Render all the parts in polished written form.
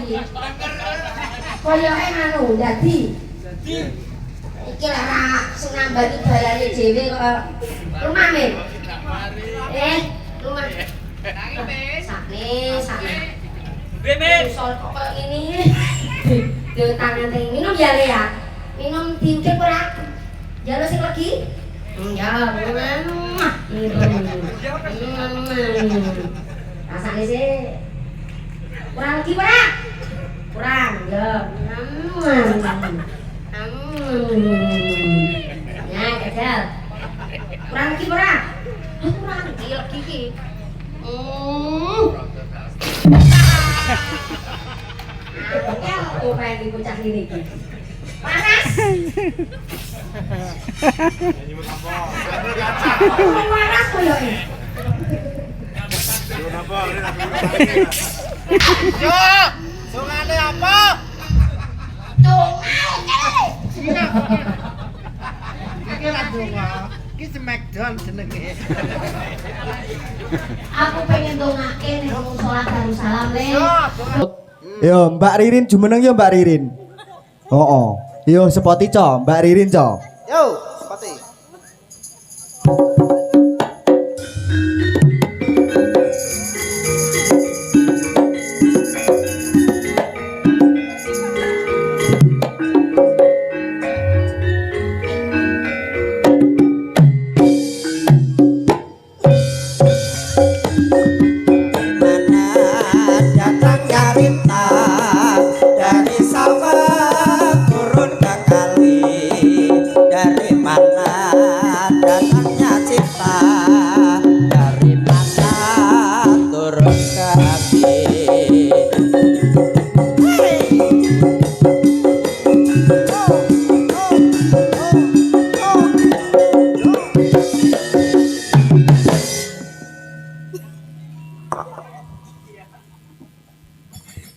iki. Koyoke anu dadi. Iki lara sing nambani bayane dhewe kok rumah men. Rumah. Sakne. Remen. Soal kok ini. Yo tangan minum ya Le ya. Minum diukir ora? Ya lo sing lagi? Ya, rasanya sih kurang lagi pak kurang ya ya gagal kurang lagi pak kurang lagi aku pengen dibocah ini panas panas koyo ini yo sungane apa iki ra donga iki smackdown jenenge aku pengen dongake nek wong salat Darussalam le yo Mbak Ririn jumeneng yo Mbak Ririn oh yo sepoti co Mbak Ririn co yo sepoti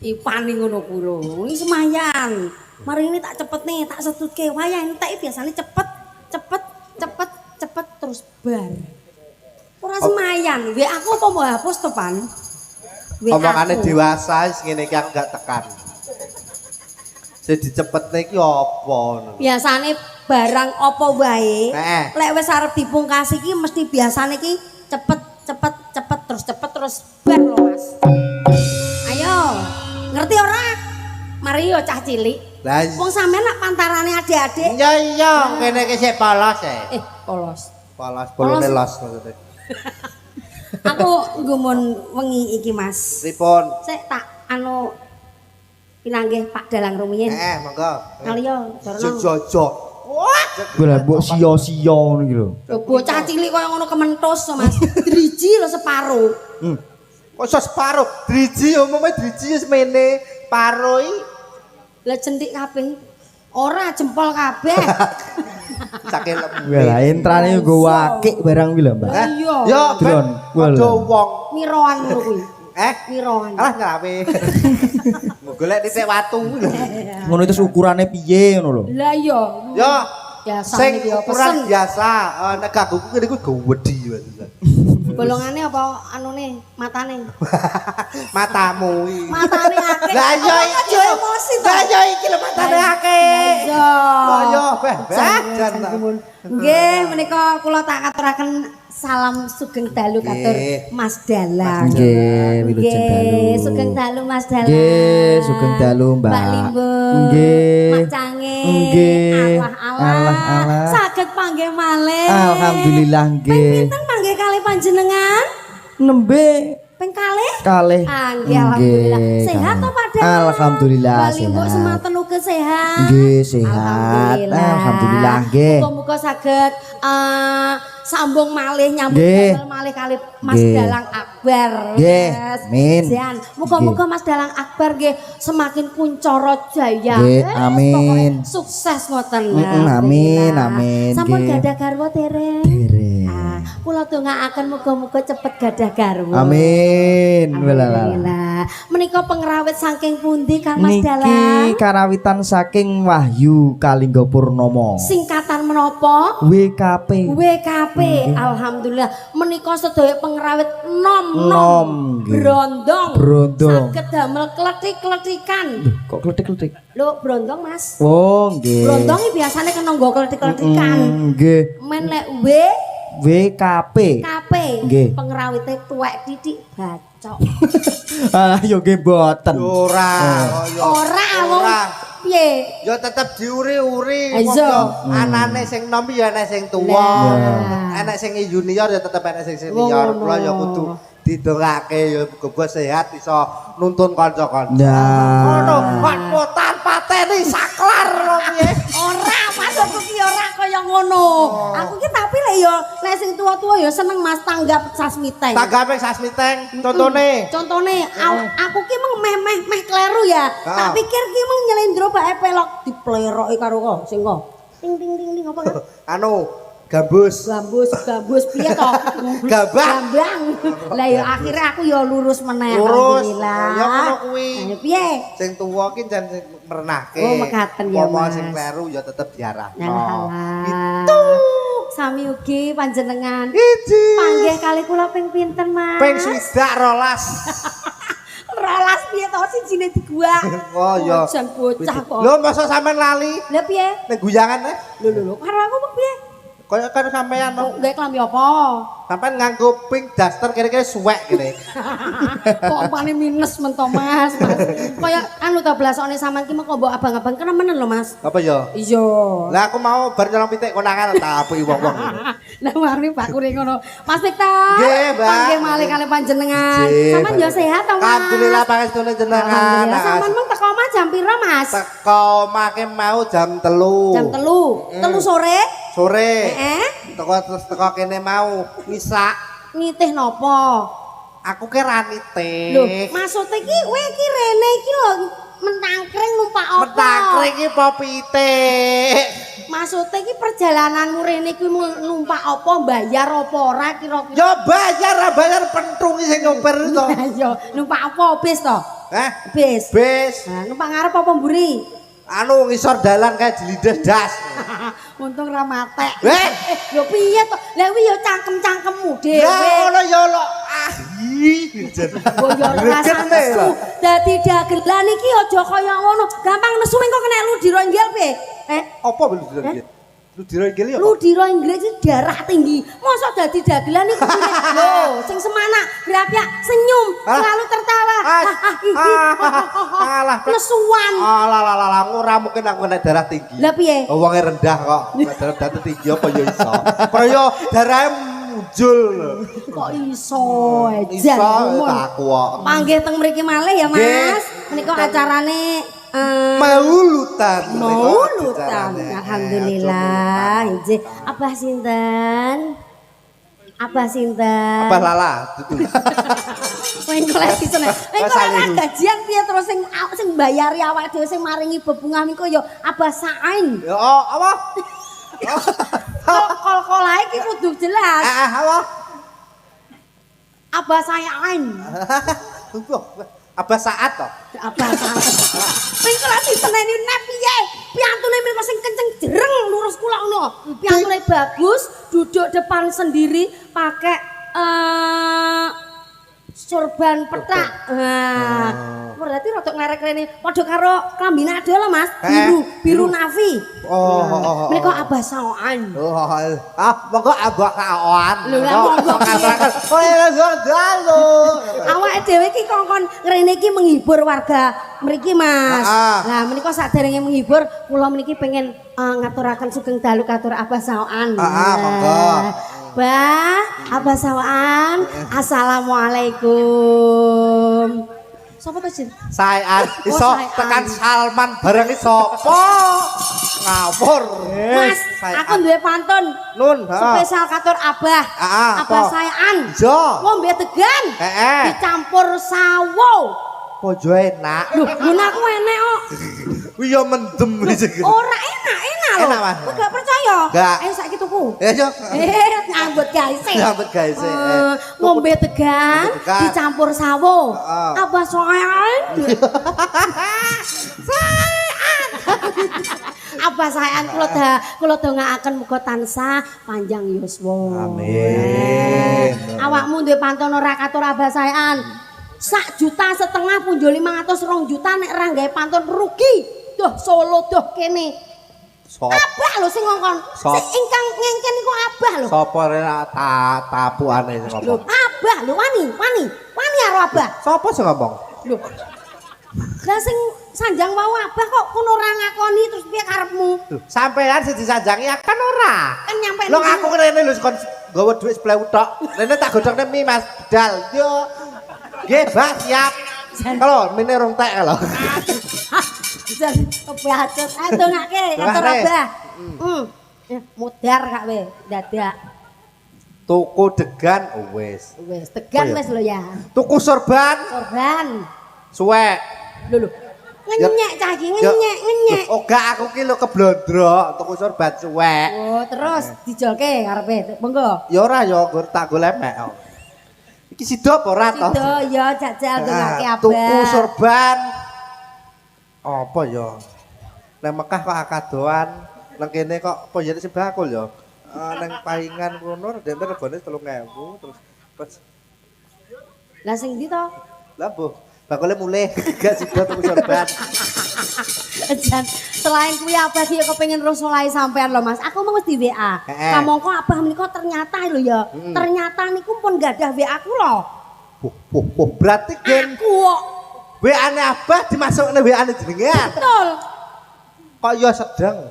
Ipani ngono kuro. Ini semayan. Mari ini tak cepet nih, tak setutke wayang entek biasanya cepet terus bar. Ora semayan. Wek aku apa mau hapus to, Pan? omongane dewasa wis ngene iki aku gak tekan. Sing dicepetne iki apa? Biasane barang apa wae. Lek wis arep dipungkasi iki mesti biasane iki cepet terus bar lho, Mas. Ayo. Ngerti ora? Mari yo cah cilik. Wong sampean nak pantarane adik-adik. Iya, kene iki sik polos e. Polos. Bolone los maksudnya. Aku nggumun wengi iki, Mas. Pripun? Sik tak anu pinanggih Pak Dalang rumiyin. Monggo. Kaliyo, Dorno. Jojo. Lah mbok sia-sia ngono iki lho. Lho bocah cilik kaya ngono kementhus, Mas. Driji lho separo. Kok iso separo? Driji umumnya driji wis mene, paro iki. Lah jentik kabeh. Ora jempol kabeh. Saking lembu. Lah entrane nggo wakik barang kuwi lho, Mbak. Iya. Yo, Dron. Padha wong. Miroan ngono kuwi. Miroan. Alah nglawe. Golek titik watu lho. Ngono itu ukurane piye ngono lho. Lah iya. Yo. Biasa Sing iki yo ukuran pesen. biasa, nek gaguku kene kuwi gawedi maksudnya. Bolongane apa anune matane? Matamu iki. Matane akeh. Lah iya iki aja emosi to. Lah iya iki lho matane akeh. Iya. Oh yo, jan. Nggih, menika kula tak aturaken salam sugeng dalu katur Mas Dalang. Nggih, wilujeng dalu. Sugeng dalu Mas Dalang. Nggih, sugeng dalu, Mbak. Mbak Limbung. Nggih. Mak Cange. Nggih. Allah. Allah. Saged panggih malih. Alhamdulillah nggih. Pinten panggih kalih panjenengan? Nembe Ping kalih? kalih. Nggih, alhamdulillah. Sehat to Pak Dalang? Alhamdulillah Mbak Limbung sehat. semanten uga sehat. Nggih, sehat. Alhamdulillah nggih. Muga-muga saged sambung malih nyambung Nggih. damel malih kali Mas Nggih. Dalang Akbar. Nggih, Yes. amin. Sehan. Muga-muga Mas Dalang Akbar nggih semakin kuncara jaya. Nggih, Yes, amin. pokoknya sukses ngoten. Amin, Alhamdulillah. amin, Sampun nggih. gadah garwa dereng? Dereng. Kula dongaaken muga-muga cepet gadah garwa. Amin. Alhamdulillah. Menika pengrawit saking pundi Kang Mas Dalang? Niki karawitan saking Wahyu Kalingga Purnomo. Singkatan menapa? WKP. WKP. Alhamdulillah. Menika sedaya pengrawit Nom. Brondong. Saged damel kletik-kletikan. Kok kletik-kletik? Lho, brondong Mas. Oh, nggih. Brondong iki biasane kena nggo kletik-kletikan. Nggih. Men lek WKP. Nggih. Pengrawite tuwek titik bacok. Ah, yo nggih mboten. Ora kaya. Ora wong piye? Ya tetep diuri-uri. Iya. Anane sing nom ya ana sing tuwa. Ana sing junior ya tetep ana sing senior. Kula ya kudu didongake ya muga sehat iso nuntun kanca-kanca. Ngono, kok tanpa pateni saklar kok piye? Ora, maksudku ki ora kaya ngono. Aku ki tapi lek ya nek sing tuwa-tuwa ya seneng Mas tanggap sasmiteng. Tanggape sasmiteng contone. Contone aku ki meh kleru ya. Tak pikir ki mung nyelendro bae pelok dipleroki karo kok sing kok. Ting ting ting ting apa? Anu gambus piye to? Gambang. Lah ya akhirnya aku ya lurus meneh alhamdulillah. Ya ngono kuwi. Ayo piye? Sing tuwa ki jan sing merenahke. Oh, mekaten ya, Mas. Mas. Sing kleru ya tetep diarah. Gitu. Sami ugi panjenengan. Iji. Panggih kali kula ping pinten, Mas? Ping swidak rolas. Rolas piye to sijine digua. Oh iya. Jan bocah kok. Lho masa sampean lali? Lah piye? Ning guyangan Lho karo aku kok piye? Kaya kan sampean Kok gawe klambi apa? sampean nganggo pink daster kira-kira suwek gini. Kok pane minus men to Mas. Kaya anu ta blasone sampean ki mengko mbok abang-abang kenemenen lho Mas. Apa ya? Iya. Lah aku mau bar nyolong pitik konangan tak apuki wong-wong. Lah mari bakure ngono. Mas Victor. Nggih, Mbak. Panggih malih kali panjenengan. Nggih, Sampeyan yo sehat to Mas? Alhamdulillah pangestune jenengan. Alhamdulillah. Sampeyan mung teko omah jam pira Mas? Teko make mau jam 3. Jam 3. 3 sore? Sore. Heeh. Teko kene mau ngisak. Nitih napa? Aku ki ra nitih. Lho, maksudnya ki kowe ki rene iki lho mentangkring numpak apa? Mentangkring iki apa pitik? Maksudnya ki perjalananmu rene iki numpak apa, bayar apa ora kira-kira? Ya bayar pentung sing nyopir to. Ya, numpak apa bis to? Hah? Bis. Bis. Nah, numpak ngarep apa mburi? Anu ngisor dalan kayak jelides das. Untung ra matek. Lho piye to? Lah kuwi ya cangkem-cangkemmu dhewe. Lah ngono ya lo. Oh ya rasane nesu. Dadi dagelan iki aja kaya ngono. Gampang nesu engko kena ludira inggil piye? Apa ludira inggil? Ludira inggil ya? Ludira inggil iki darah tinggi. Mosok dadi dagelan iki lho, sing semanak, berapiak, senyum, selalu tertawa. Alah, nesuan. Alah, ora mungkin aku kena darah tinggi. Lah piye? Wonge rendah kok. Darah tinggi apa ya iso. Kaya darahe muncul. Kok iso ejan ngomong. Aku kok. Panggih teng mriki malih ya, Mas. Menika acarane Maulutan. Alhamdulillah. Nggih. Abah sinten? Abah Lala. Engko lek disene. Engko lek gajian piye terus sing mbayari awake dhewe sing maringi bebungah niku ya Abah Sain. Ya apa? Kol-kolae iki kudu jelas. Apa? Abah Sain. Abah Saat toh? Abah Saat. Engko lek diseneni nek piye? Piantune mriko sing kenceng jereng lurus kula ngono. Piantune bagus, duduk depan sendiri pakai sorban petak. Berarti rada ngarek rene padha karo klambine ade lho Mas. Biru navy. Oh. Menika Abah Saoan. Monggo Abah Saoan. Lho lah monggo. Oh ya dalu. Awake dhewe iki kongkon ngrene iki menghibur warga mriki Mas. Nah, menika saderenge menghibur kula mriki pengen ngaturaken sugeng dalu katur Abah Saoan. Monggo. Bah, Abah Sawan, assalamualaikum. Sopo to Jin? Saean iso tekan Salman bareng sapa? Ngawur. Mas, aku duwe pantun. Nun, spesial katur Abah. Abah Saean. Iya. Ngombe degan. Dicampur sawo. Pojo enak. Lho, ngono aku enek kok. Kuwi yo mendem iki. Ora enak lho. Enak, Mas. Kowe gak percaya? Gak. Ayo saiki iki tuku. Ya yo. Nyambut gawe sih. Nyambut gawe sih. Ngombe degan dicampur sawo. Apa soean? Apa saean kula dongaaken muga tansah panjang yuswa. Amin. Awakmu duwe pantun ora katur abah saean. 1,5 juta pun jo 500 juta nek ora gawe pantun rugi. Duh Solo duh kene. Abah lho sing ngongkon. Sing ingkang ngengken iku abah lho. Sapa rene tapuane sing ngomong? Abah lho wani karo abah. Sapa sing ngomong? Lho. Lah sing sanjang wau abah kok kono ora ngakoni terus piye karepmu? Sampean sing disanjangi kan ora. Kan nyampe lho aku rene lho kon nggawa dhuwit 10.000 tok. Rene tak godhokne mie Mas Dal. Yo. Nggih, Mbak, siap. Kalau mine rong tek lho. Jan kebacut. Ayo dongake katur abah. Mudar kak we dadak. Tuku degan wis. Wis degan wis lho ya. Tuku sorban. Suwek. Lho. Ngenyek cah iki ngenyek. Oh gak aku ki lho keblondrok tuku sorban suwek. Oh, terus dijolke karepe. Monggo. Ya ora ya tak go lemek. Iki sida apa ora to? Sida ya jajal dongake abah. Tuku sorban. Apa ya? Nang Mekah kok akadoan, nang kene kok apa ya sembako ya? Nang pahingan ngono ndek regane 3.000 terus pas. Lah sing ndi to? Lah mbuh, bakule mulih gak sida tuku sorban. Jan, selain kuwi abah ki kepengin terus mulai sampean lho Mas. Aku mau wis di WA. Kamangka abah menika ternyata lho ya. Ternyata niku pun gadah WA ku lho. Berarti gen aku kok WA-ne abah dimasukne WA-ne jenengan. Betul. Kok ya sedeng.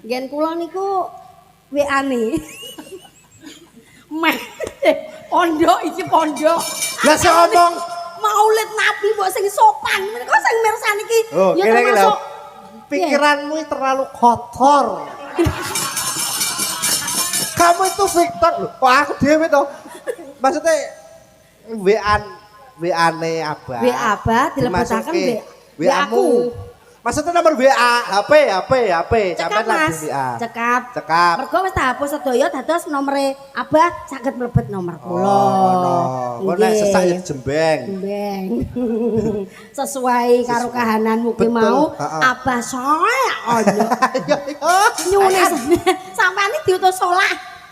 Gen kula niku WA-ne. Meh. Pondok iki pondok. Lah sing ngomong Maulid Nabi mbok sing sopan. Menika sing mirsani iki ya termasuk pikiranmu terlalu kotor. Kamu itu Victor loh. Kok aku dhewe to. Maksudnya WA-ne abah. WA abah dilebetaken WA aku. Maksudnya nomor WA, HP. Cekap Mas. WA. Cekap. Mergo wis tak hapus sedaya dados nomere abah saged mlebet nomor kula. Oh, no. Kok nek sesak ya jembeng. Sesuai karo kahananmu ki mau abah soe ono. Nyune sampeyan iki diutus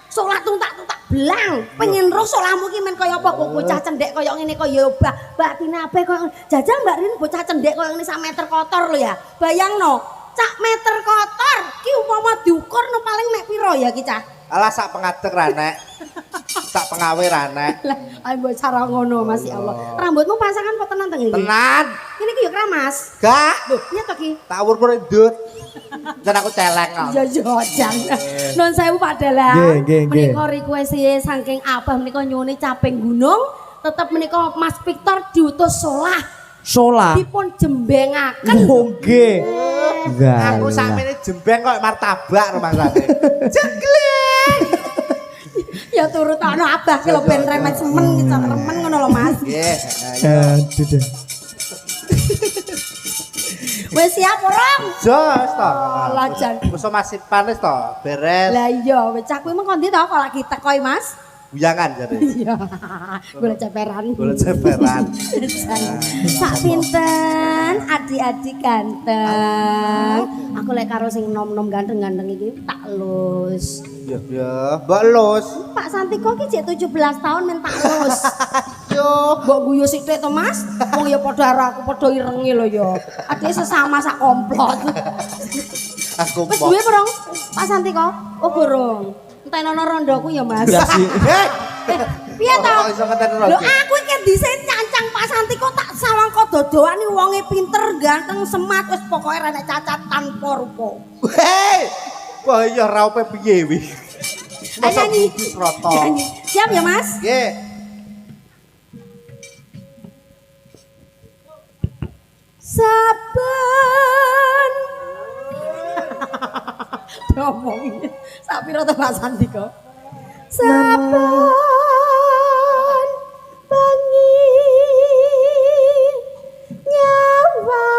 Salat tuntak belang. Pengen roh salahmu ki men kaya apa kok bocah cendhek kaya ngene kaya obah. Mbak Tina ape kok jajal Mbak Rin bocah cendhek kaya ngene sak meter kotor lho ya. Bayangno, cak meter kotor ki umpama diukur no paling mek pira ya ki cah? Alah sak pengadeg ra nek. Sak pengawe ra nek. Lah ayo mbok cara ngono Mas ya Allah. Rambutmu pasangan apa tenan teng iki? Tenan. Ini ki yo kramas. Gak. Lho, iya to ki? Tak awur-awur ndut. Jan aku celeng kok. Iya jan. Nun sewu Pak Dalang. Menika request saking abah menika nyuwun caping gunung, tetep menika Mas Victor diutus solah. Dipun jembengaken. Nggih. Aku sakmene jembeng kok martabak rumangsane. Jegleng. Ya turut ana abah ki lho ben remet semen ki remen ngono lho Mas. Nggih. Aduh. Wis siap orang? Jos to. Lah jan. Wis masih panas to, beres. Lah iya, wis cah kuwi mengko ndi to kok lagi teko Mas? Buyangan jare. Iya. Golek ceperan. Sak pinten adik-adik ganteng. Aku lek karo sing nom-nom ganteng-ganteng iki tak lus. Ya, mbok lus. Pak Santiko ki jek 17 tahun men tak lus. Yo, mbok guyu sithik to Mas. Wong ya padha karo aku padha irenge lho ya. Adike sesama sak komplot. Aku wis duwe Brong? Pak Santiko? Oh burung. Entenono rondoku ya Mas. Piye to? Lho aku iki dhisik nyancang Pak Santiko tak sawangka dodoani wonge pinter, ganteng, semat wis pokoke renek cacat tanpa rupa. Hei. Wah iya raupe piye wi. Nyanyi. Siap ya Mas? Nggih. Saben ngomong sak pira to Pak Sandika saben bengi nyawang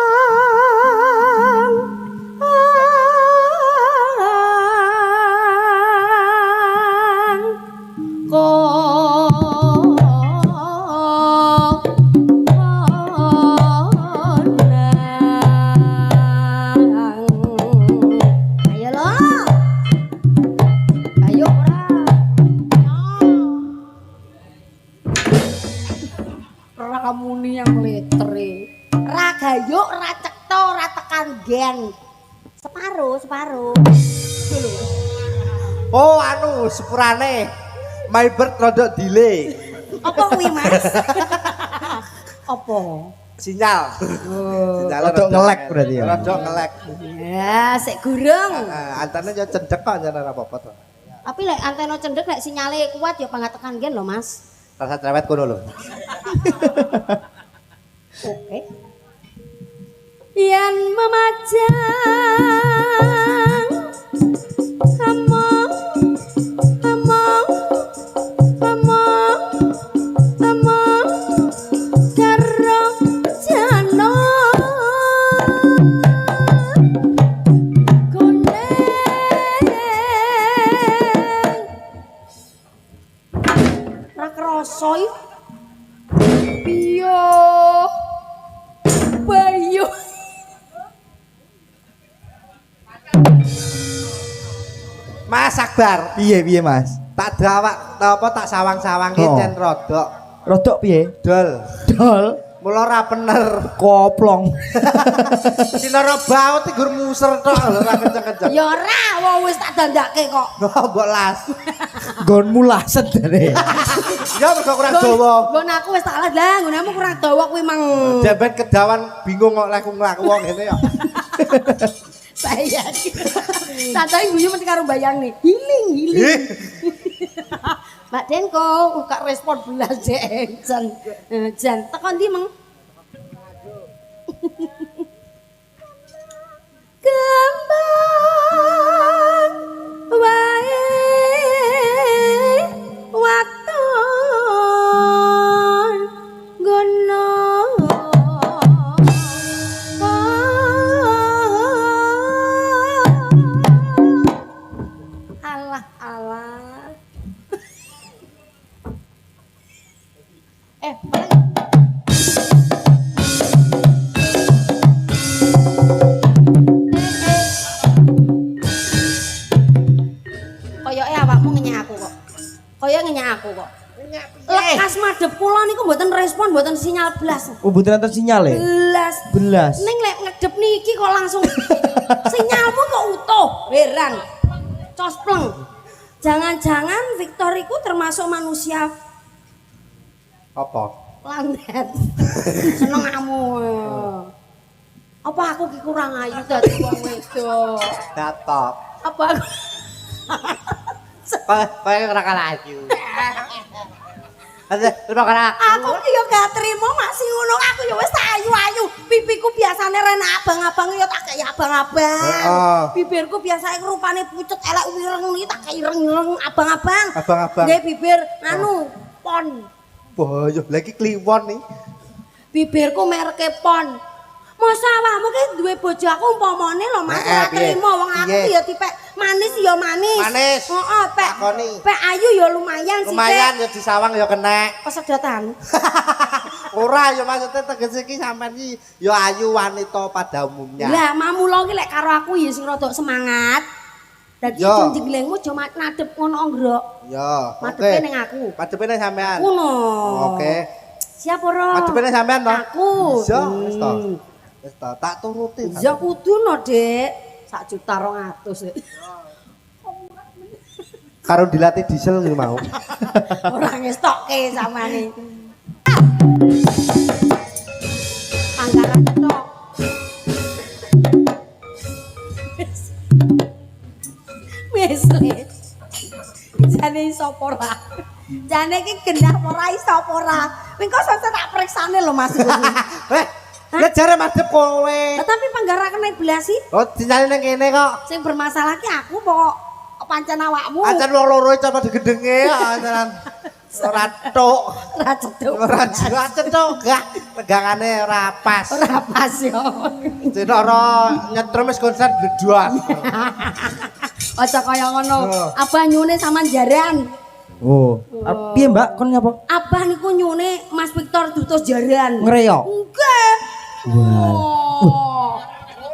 gayuk, ora cetha, ora tekan gen. Separo. Oh, anu sepurane. My bird rada delay. Apa kuwi, Mas? Apa? Sinyal. Sinyal rada ngelek berarti ya. Rada ngelek. Ya, sik gurung. Antene yo cendhek kok jan ora apa-apa to. Tapi lek antena cendhek lek sinyale kuat ya pangat tekan gen lho, Mas. Rasa cerewet kono lho. Oke. Yen memajang among karo jana kuning ra krasa piyo bayu Mas Akbar, Piye Mas? tak dawak apa tak sawang-sawangi cen rodok. Rodok piye? Dol. Mula ora bener. Koplong. Sinara baut iki gur muser tok lho ora kenceng-kenceng. ya ora wong wis tak dandake kok Mbok las. Nggonmu laset dene. Ya mergo kurang dawa. nggon aku wis tak lah nggonmu kurang dawa kuwi mang Jembet kedawan bingung kok lek nglaku wong ngene ya. saya santai guyu mesti karo bayang nih hiling Mbak Denko gak respon belas jan tekan ndi meng kembang wae waton gono alah koyoke awakmu ngenyek aku kok. Koyoke ngenyek aku kok. Lekas madhep kula niku mboten respon, mboten sinyal blas. Oh, mboten enten sinyal e? Belas. Ning lek ngedep niki kok langsung sinyalmu kok utuh. Heran. Cospleng. Jangan-jangan Victor iku termasuk manusia Apa? landet. Seneng kamu. Apa aku ki kurang ayu dadi wong wedok? Datok. Apa aku Kayak ora kalah ayu. Ada terima kasih. Aku ki yo gak trimo masih ngono. Aku yo wis ayu-ayu. Pipiku biasane rena abang-abang yo tak kaya abang-abang. Bibirku biasane rupane pucet elek wireng iki tak kaya ireng-ireng abang-abang. Abang-abang. Nggih bibir anu pon. Boyo lagi kliwon nih. Bibirku mereke pon. Masa awakmu ki duwe bojo aku umpamane lho Mas ora trimo wong aku ya tipe manis ya manis. Manis. Heeh, pek ayu ya lumayan sih. Lumayan ya disawang ya kenek. Pesedotan. Ora ya maksudnya tegese iki sampean iki ya ayu wanita pada umumnya. Lah mamula ki lek karo aku ya sing rada semangat. Dadi jenglengmu aja madhep ngono ngrok. Ya, madhepe ning aku. Madhepe ning sampean. Ngono. Oke. Siap ora? Madhepe ning sampean to? Aku. Iya, wis to. Wis to, tak turuti. Ya kudu no, Dik. 1.200.000. Karo dilatih diesel ngene mau. Ora ngestokke samane. Anggaran tok. Mesle. Jane iso apa ora? Jane iki gendah ora iso apa ora? Mengko sesuk tak periksane lho Mas. Lah jare madhep kowe. Tapi panggara kena blasi. Oh, dinyali nang kene kok. Sing bermasalah ki aku pokok pancen awakmu. Ancen wong loro iki cepet gendenge ancenan. Ora tok. Ora cedhuk. Ora cedhuk gak tegangane ora pas. Ora pas yo. Cenara nyetrum wis konser bledwas. Aja kaya ngono. Abah nyune sampean jaran. Oh, piye Mbak kon ngapa? Abah niku nyune Mas Victor dutus jaran. Ngreyok. Enggak. Wah.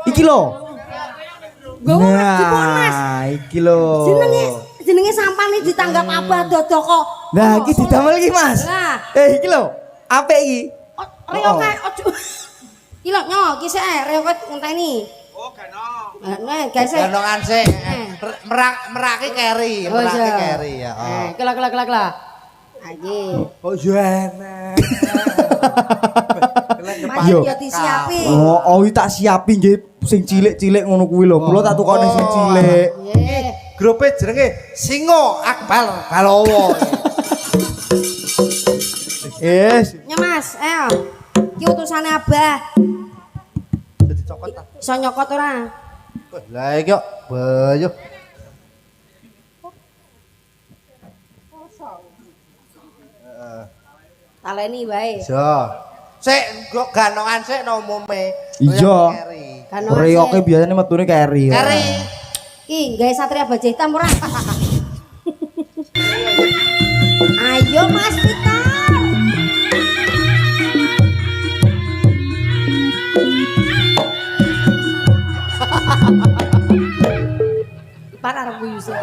Iki lho. Nah, iki lho. Jenenge sampane ditanggap Abah dodoko. Nah, iki didamel iki, Mas. Nah. Iki lho. Apik iki. Reyok kae ojo. Iki lho nyo, iki sik rewet ngenteni. Oh, ganong. Nah, guys. Ganongan sik. Merake keri, merake keri ya. Kela. Iki. Oh, enak. Mas yo disiapi. Oh, tak siapi nggih sing cilik-cilik ngono kuwi lho. Kula tak tukokne sing cilik. Nggih. Grupe jenenge Singo Akbar Balowo. Yes. Nya Mas, ayo. Iki utusane Abah. Dadi cokot ta. Iso nyokot ora? Lah iki kok bayu. Taleni wae. Iso. Sik nggo ganongan sik no umume. Iya. Ganongan Reoke sik. biasane metune keri. Keri. Ki, gawe Satria Baja Hitam ora? Ayo Mas Victor. Para arep guyu sih.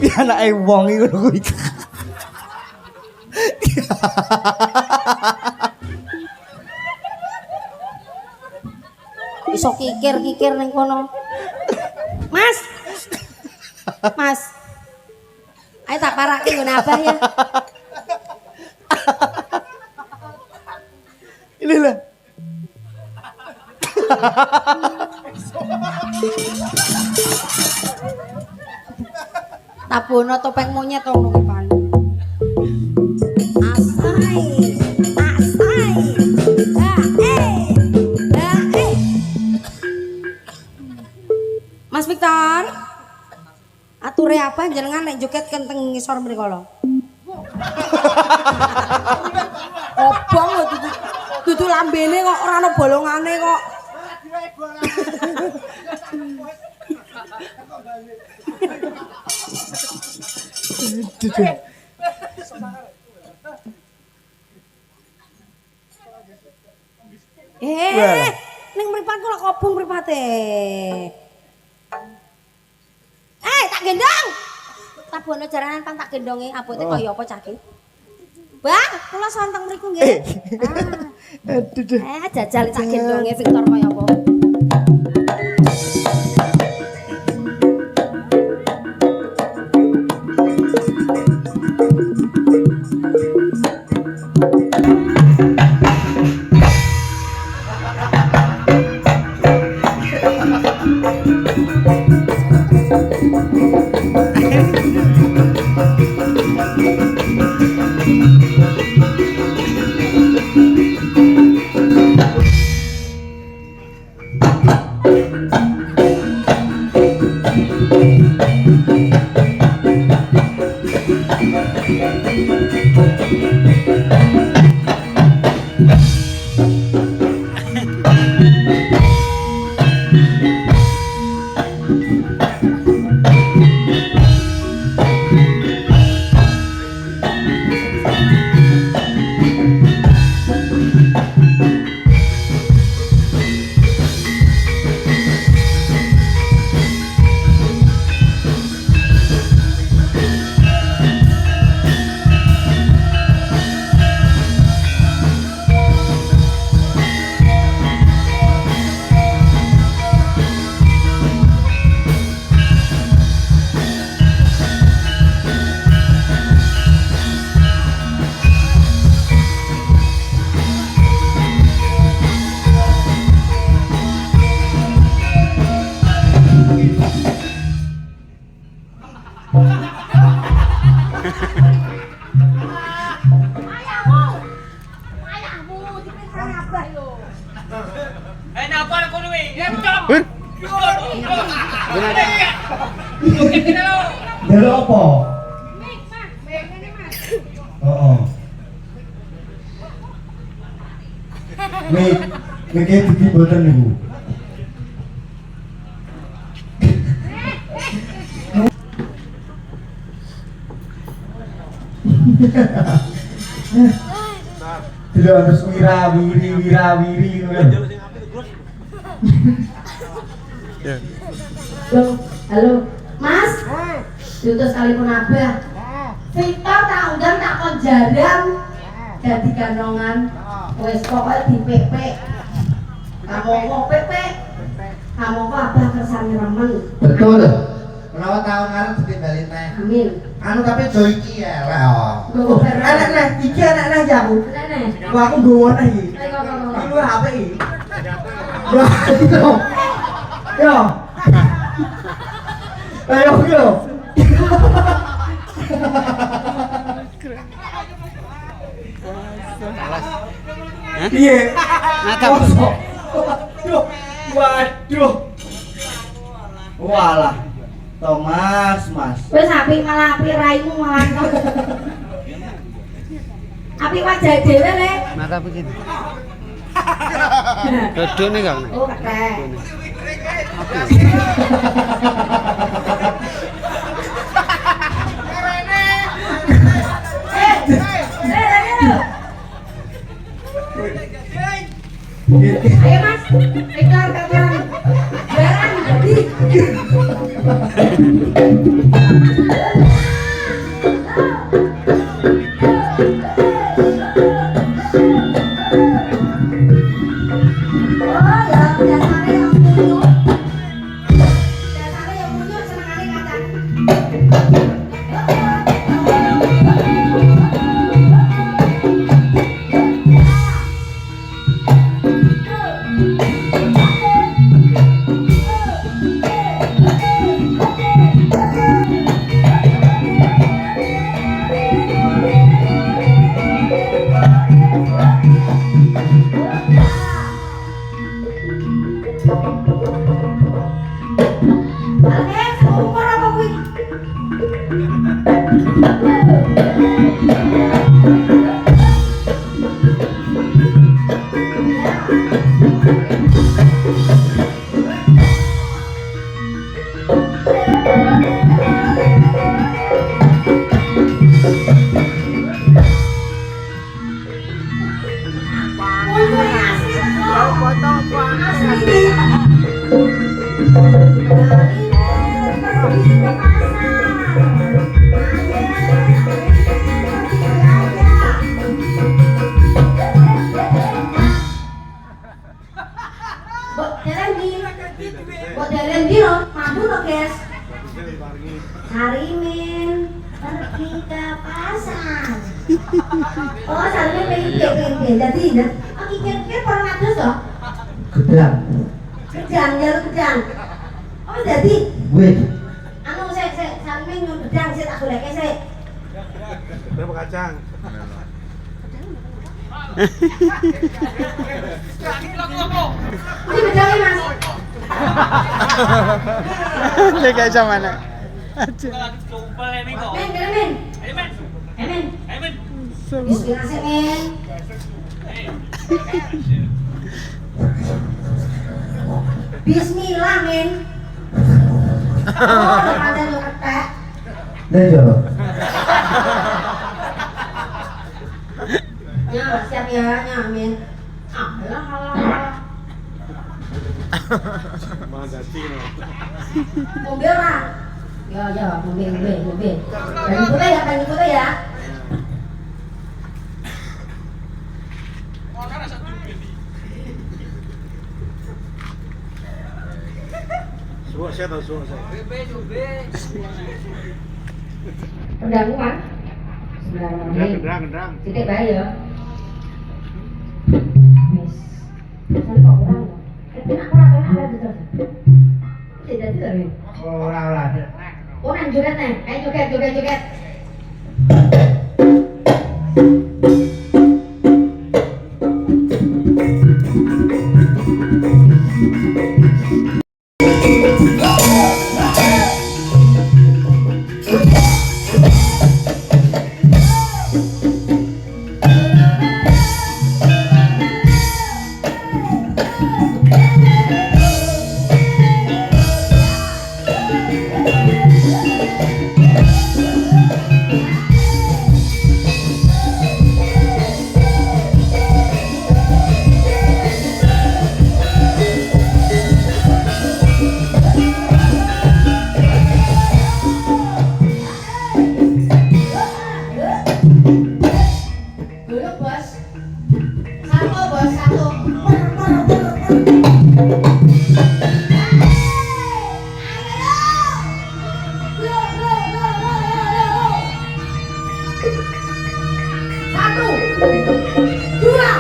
Ya anake wong iku kuwi. Iso kikir ning kono. Mas. Mas. Ayo tak parake ngene Abah ya. Ini lah. Tabono topeng monyet ngono ki Pan. Asai. Mas Victor. Ature apa jenengan nek joget kenteng ngisor mriko lho. Obong lho dudu lambene kok ora ana bolongane kok. Ning mripatku lak kobong mripate. Tak gendong. Tabono jaranan Pan tak gendonge abote kaya apa cah ki? Bang, kula sonteng mriku nggih. Jajal cah gendonge Victor kaya apa? Delok apa? Heeh. Mik iki boten niku. Tidak harus wira-wiri Halo, Mas. diutus sekalipun abah. Victor tak undang tak kon jaran. Jadi ganongan. Wes pokoknya di PP. Kamu kok PP? Kamu kok abah kersane remen. Betul. Menawa tahun ngarep ditimbali teh. Amin. Anu tapi jo iki ya lah. Anak nah, iki anak nah jamu. Nenek. Wah aku gowo nah iki. Ayo kok. Lu HP iki. Ya itu. Yo. Ayo yo. Iya. Mosok. Waduh. Walah. Thomas, Mas. Wes apik malah apik raimu malah kok. Apik wajah dhewe le. Mata begini. Dodo nih Kang. Oh, ketek. Ayo Mas, Victor kapan? Jalan jadi. Oh ya, biasanya yang punya. Biasanya yang punya senengane kacang. Alex, umur apa kuwi? Sarimin pergi ke pasar. Oh, Sarimin pengen jadi kikir pernah ngatus toh? Gedang. Gedang, jalur gedang. Oh, jadi Wih. anu saya Sarimin nyun gedang saya tak boleh kesek. Berapa kacang? Ini gedangnya Mas. Ini kayak mana? Men. Bismillah sih, men. Bismillah, men. Oh, ada lu ketek. Iya. Ya, siap ya, men. Alah. Mobil lah. Ya, mobil. Pengen foto ya. Suwak saya. Rendang kan? Rendang. Titik bae ya. Wis. Rasane kok kurang. Aku ada gitu. Tidak ada. Ora. Oh, nang joget nih. Ayo joget. Dua.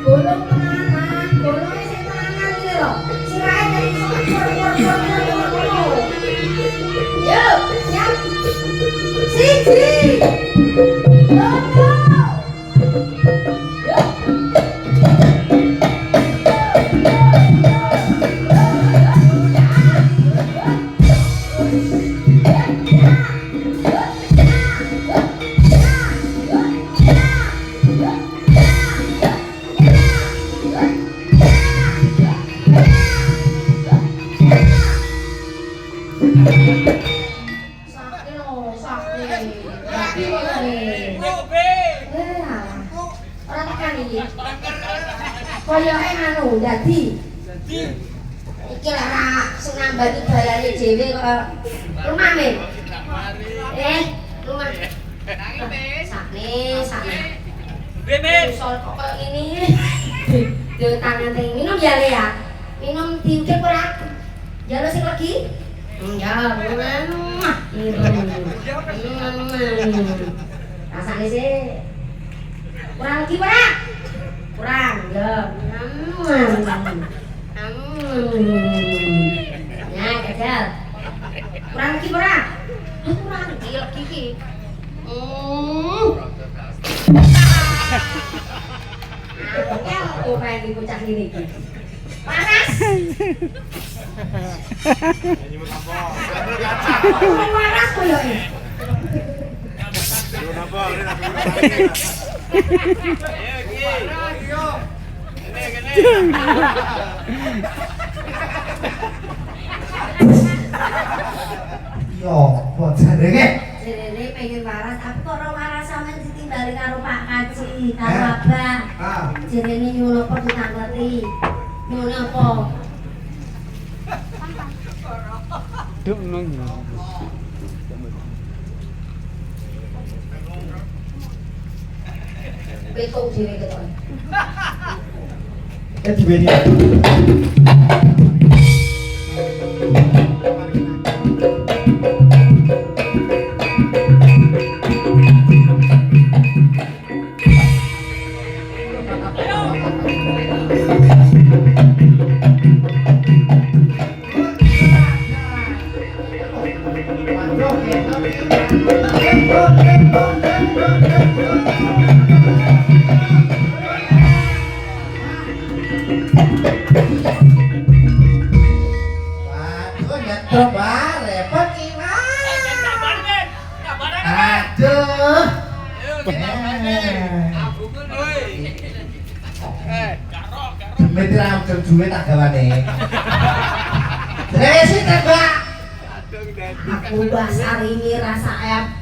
Golong tenanan, golongnya sing tenanan iki lho. Sirahe dari sore. Yuk, siap. Siji. Loro. Koyoke anu dadi. Iki lara sing nambani bayane dhewe kok rumah men. Rumah. Sakne. Bemen. Soal kok ini. Di tangan teng minum ya Le ya. Minum diukir ora? Jalo sing lagi? Ya, rasane sih. Kurang lagi ora? Kurang, ya. Ya, gagal. Kurang lagi ora? Kurang lagi iki. Aku pengen dibocah ini. Panas. Panas koyoke. Yo, kok jarene? Jarene pengen waras, tapi kok ora waras sampean ditimbali karo Pak Kaci, karo Abah. Jarene nyuwun apa ditangkleti. Nyuwun apa? Duk nang. Betul dhewe ketok. Dibeni. Duwe tak gawane. Resi tembak. Aku basar ini rasa ayam.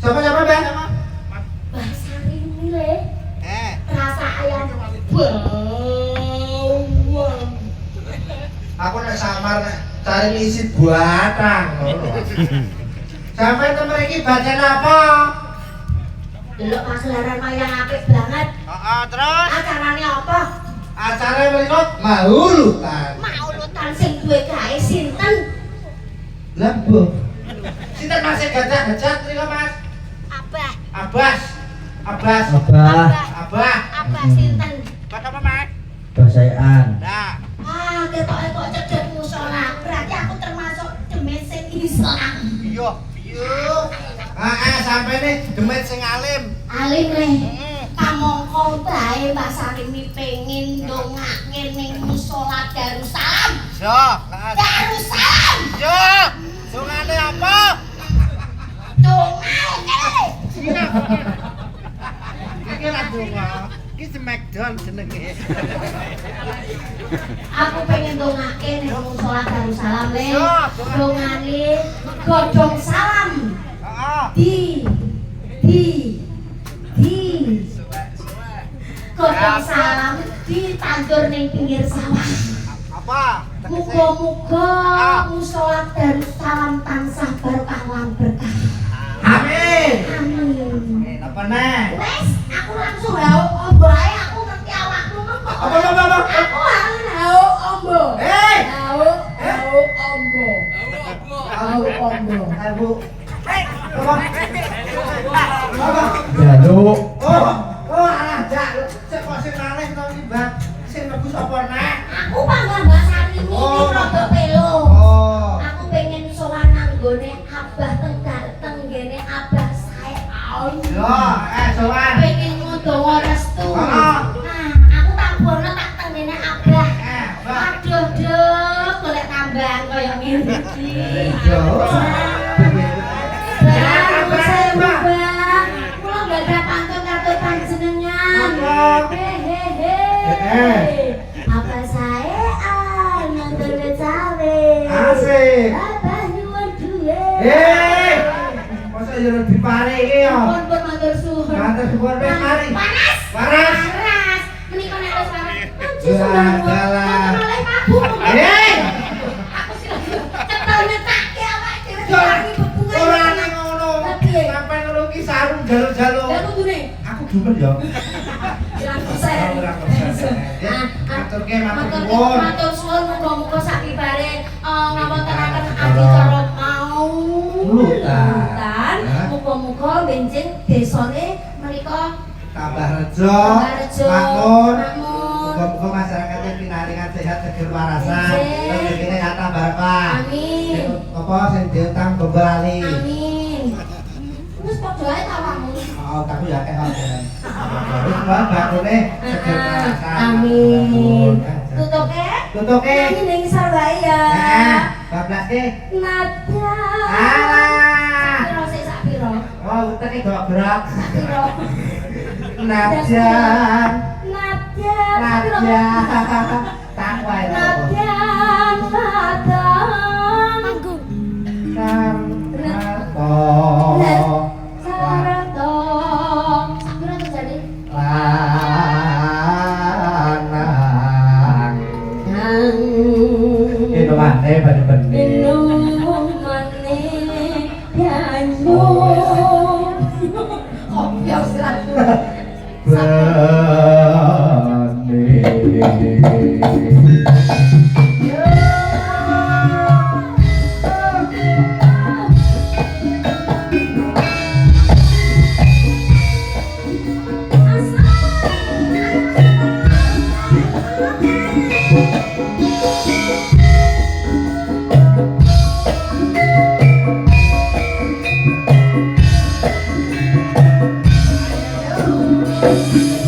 Siapa Mbak? Basar ini Le. Rasa ayam. Aku nek samar nek cari misi buatan ngono. Sampai temen iki bagian apa? Delok paselaran wayang apik banget. Terus acarane apa? Acara mriko maulutan. Maulutan sing duwe gawe sinten? Lembo. Sinten Mas gajah-gajah mriko Mas? Abah. Abah Sinten? Kata apa Mas? Basayan. Nah. Ketoke kok cedhek musala. Berarti aku termasuk demen sing Islam. Iya. Sampai nih demet sing alim. Alim Le. Kamangka bae Mbak Sarimi pengin ndongake ning musala Darussalam. Yo, Darussalam. Yo. Dongane apa? Dongane. Iki ra donga. Iki Smackdown jenenge. Aku pengen ndongake ning musala Darussalam Le. Dongane godhong salam. Di godhong salam ditandur ning pinggir sawah. Apa? Muga-muga musala Darussalam tansah barokah lan berkah. Amin. Amin. Apa nih? Wes, aku langsung hauk ombo ae, aku ngerti awakmu kok. Apa? Aku hauk ombo. Hei! Hauk ombo. Bu. Apa? Jaluk. Oh, alah, Jak. Cek kok sing maneh to iki, Mbak. Sing mlebu sapa nek? Aku panggang Mbak Sari ini rada pelo. Oh. Aku pengen sowan nang gone Abah tenggene Abah sae. Yo, sowan. Pengen ngodongo restu. Heeh. Nah, aku tak bono tak tenggene Abah. Mbak. Aduh, duh, golek tambahan kaya ngene iki. Yo. Apa saya nonton cawe? Asik. Apa nyuwun duwe? Masa yo dipare iki yo. Pun matur suwun. Matur suwun wis mari. Panas. Panas. Panas. Menika nek wis panas. Ya, dalah. Oleh mabuk. Aku sih cetel nyetake awake dhewe diwangi bebungan. Ora nang ngono. Sampai ngono ki sarung jaluk-jaluk. Ya kudune. Aku demen yo. Pirang persen. Ya, maturke matur Matur nuwun. matur suwun muga-muga sakibare ngawontenaken adicara mau. Lutan. Muga-muga benjing desane menika Tambah rejo, makmur. Muga-muga masyarakatnya pinaringan sehat seger warasan. Rezekine hatta barokah. Amin. Apa sing diutang kembali. Amin. Terus padha ae tawamu. Oh, kamu ya kek hotel. Wis Mbak, bakune seger warasan. Amin. Tutuke? Tutuke. Nyanyi ning isor wae ya. Bablaske. Nada. Alah. Piro sik sak piro? Oh, uteke gogrok. Sak piro? Najan. Najan. Najan. Tak wae. Najan padang. Manggung. Sarto. Sarto. Sak piro terjadi? Lanang. Nang. Itu maneh bani-bani. Minum manis yanyu. Kopi harus dilakukan. Thank you.